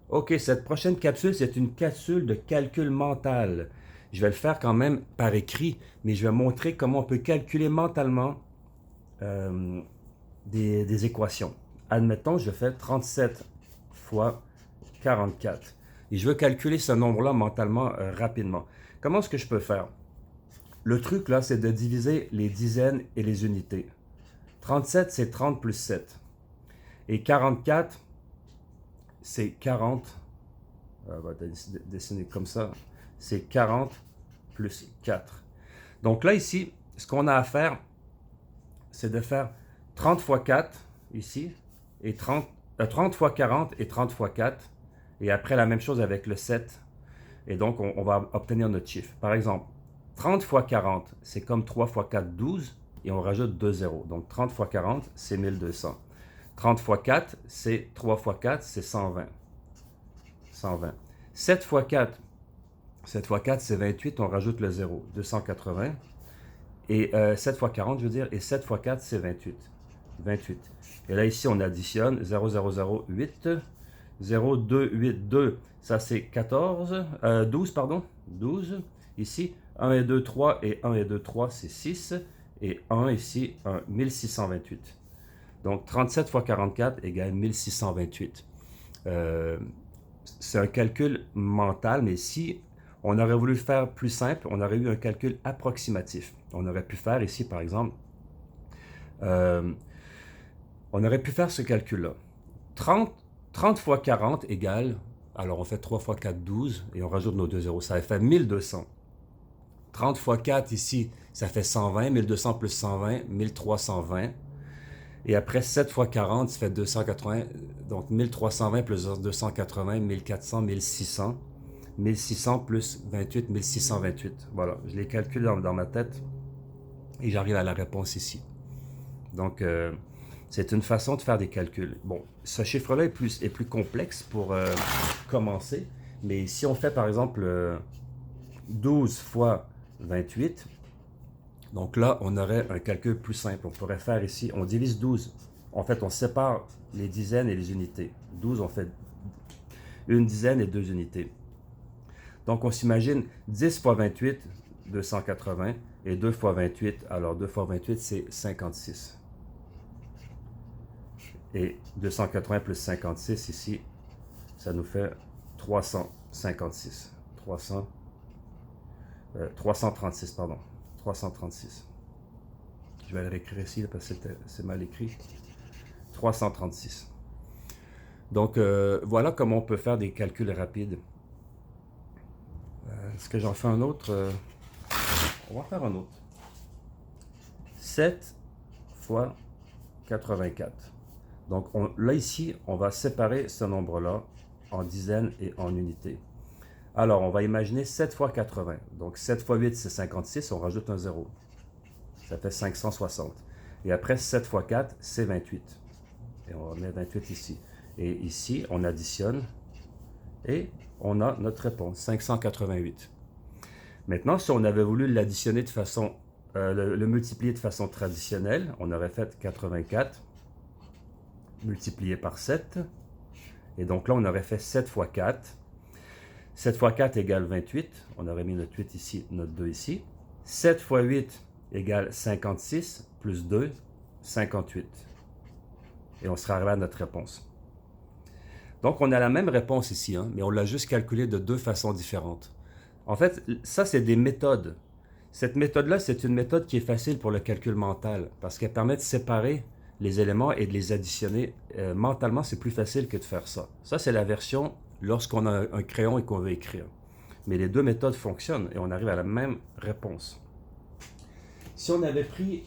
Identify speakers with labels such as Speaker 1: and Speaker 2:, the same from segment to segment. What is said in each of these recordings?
Speaker 1: OK, cette prochaine capsule, c'est une capsule de calcul mental. Je vais le faire quand même par écrit, mais je vais montrer comment on peut calculer mentalement euh, des équations. Admettons, je fais 37 fois 44. Et je veux calculer ce nombre-là mentalement rapidement. Comment est-ce que je peux faire? Le truc là, c'est de diviser les dizaines et les unités. 37, c'est 30 plus 7. Et 44, c'est 40. On va dessiner comme ça. C'est 40 plus 4. Donc là, ici, ce qu'on a à faire, c'est de faire 30 fois 4 ici, et 30 fois 40 et 30 fois 4. Et après, la même chose avec le 7. Et donc, on va obtenir notre chiffre. Par exemple, 30 fois 40, c'est comme 3 fois 4, 12. Et on rajoute 2 zéros. Donc, 30 fois 40, c'est 1200. 30 fois 4, c'est 3 fois 4, c'est 120. 120. 7 fois 4, 7 fois 4, c'est 28. On rajoute le 0. 280. Et 7 fois 40, je veux dire. Et 7 fois 4, c'est 28. 28. Et là, ici, on additionne 0,008. 0,282. Ça, c'est 14. 12, pardon. 12. Ici, 1 et 2, 3. Et 1 et 2, 3, c'est 6. Et 1 ici, 1628. Donc, 37 fois 44 égale 1628. C'est un calcul mental, mais si on aurait voulu le faire plus simple, on aurait eu un calcul approximatif. On aurait pu faire ici, par exemple, euh, on aurait pu faire ce calcul-là. 30 fois 40 égale, alors on fait 3 fois 4, 12, et on rajoute nos deux zéros, ça fait 1200. 30 fois 4 ici, ça fait 120, 1200 plus 120, 1320. Et après 7 fois 40, ça fait 280, donc 1320 plus 280, 1400, 1600. 1600 plus 28, 1628. Voilà, je les calcule dans ma tête et j'arrive à la réponse ici. Donc, c'est une façon de faire des calculs. Bon, ce chiffre-là est plus complexe pour commencer, mais si on fait par exemple 12 fois 28, donc là, on aurait un calcul plus simple. On pourrait faire ici, on divise 12. En fait, on sépare les dizaines et les unités. 12, on fait une dizaine et deux unités. Donc, on s'imagine 10 fois 28, 280, et 2 fois 28, alors 2 fois 28, c'est 56. Et 280 plus 56 ici, ça nous fait 356. 336, pardon. 336. Je vais le réécrire ici parce que c'est mal écrit. 336. Donc, voilà comment on peut faire des calculs rapides. Est-ce que j'en fais un autre? On va faire un autre. 7 fois 84. Donc là, ici, on va séparer ce nombre-là en dizaines et en unités. Alors, on va imaginer 7 fois 80. Donc 7 fois 8, c'est 56. On rajoute un 0. Ça fait 560. Et après, 7 fois 4, c'est 28. Et on va mettre 28 ici. Et ici, on additionne. Et on a notre réponse, 588. Maintenant, si on avait voulu l'additionner de façon, le multiplier de façon traditionnelle, on aurait fait 84 multiplié par 7. Et donc là, on aurait fait 7 fois 4. 7 fois 4 égale 28. On aurait mis notre 8 ici, notre 2 ici. 7 fois 8 égale 56, plus 2, 58. Et on serait arrivé à notre réponse. Donc, on a la même réponse ici, hein, mais on l'a juste calculé de deux façons différentes. En fait, ça, c'est des méthodes. Cette méthode-là, c'est une méthode qui est facile pour le calcul mental parce qu'elle permet de séparer les éléments et de les additionner. Mentalement, c'est plus facile que de faire ça. Ça, c'est la version lorsqu'on a un crayon et qu'on veut écrire. Mais les deux méthodes fonctionnent et on arrive à la même réponse. Si on avait pris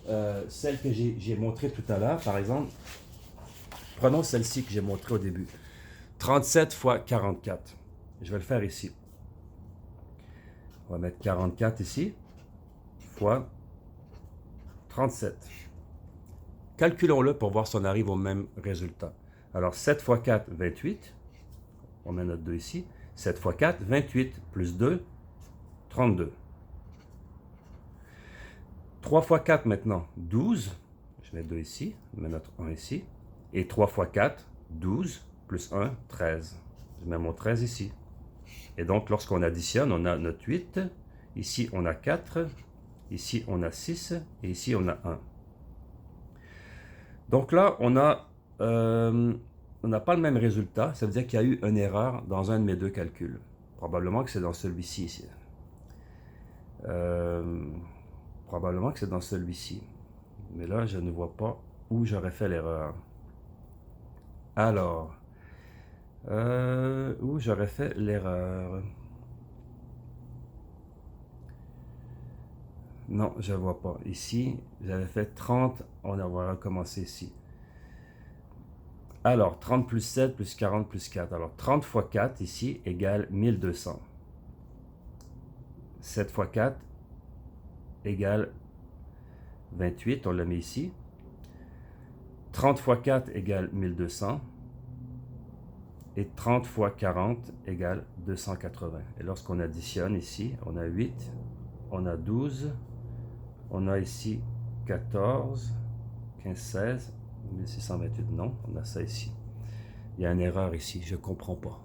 Speaker 1: celle que j'ai montrée tout à l'heure, par exemple, prenons celle-ci que j'ai montrée au début. 37 fois 44. Je vais le faire ici. On va mettre 44 ici, fois 37. Calculons-le pour voir si on arrive au même résultat. Alors 7 fois 4, 28. On met notre 2 ici. 7 fois 4, 28, plus 2, 32. 3 fois 4 maintenant, 12. Je mets 2 ici, je mets notre 1 ici. Et 3 fois 4, 12, plus 1, 13. Je mets mon 13 ici. Et donc, lorsqu'on additionne, on a notre 8. Ici, on a 4. Ici, on a 6. Et ici, on a 1. Donc là, on n'a pas le même résultat. Ça veut dire qu'il y a eu une erreur dans un de mes deux calculs. Probablement que c'est dans celui-ci ici. Probablement que c'est dans celui-ci. Mais là, je ne vois pas où j'aurais fait l'erreur. Alors, où j'aurais fait l'erreur? Non, je ne vois pas. Ici, j'avais fait 30, on va recommencer ici. Alors, 30 plus 7 plus 40 plus 4. Alors, 30 fois 4 ici égale 1200. 7 fois 4 égale 28, on le met ici. 30 fois 4 égale 1200. Et 30 fois 40 égale 280. Et lorsqu'on additionne ici, on a 8, on a 12, on a ici 14, 15, 16, 1628, non, on a ça ici. Il y a une erreur ici, je ne comprends pas.